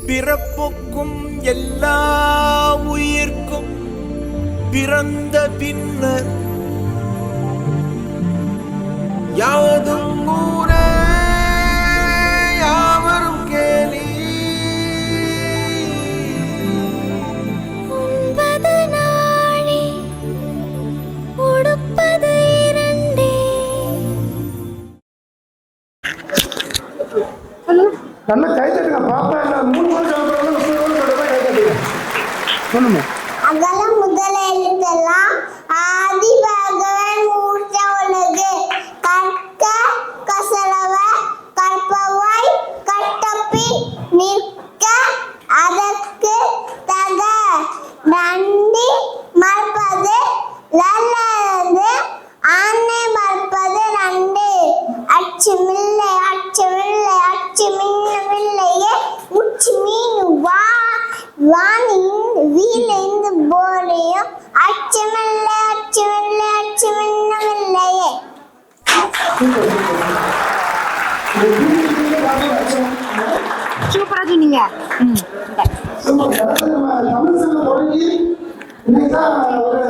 பிறப்புக்கும் எல்லா உயிர்க்கும் பிறந்த பின்னர் யாவதும் ஊரே யாவரும் கேலி. உண்பது நாழி உடுப்பது இரண்டே. நல்லா கை தட்டுங்க பாப்பா. மூணு சொல்லுங்க. அகல முதல எழுத்தெல்லாம் ஆதி பகவன் மூர்த்த உலகு கற்க கசலவ கற்பவாய் கட்டப்பின் நிற்க அதற்கு தக நன்றி மறுப்பது நல்லது ஆணை மறுப்பது நன்று. அச்சுமில்லை அச்சுமில்லை அச்சு மின்னவில்லையே உச்சி மீன் வானின் வீழிந்து போரையும் அச்சமில்லை அச்சமில்லை அச்சு மின்னவில்லையே. சூப்பரா சொன்னீங்க. தமிழ் சொல்ல தொடங்கி இன்னைக்கு தான் ஒரு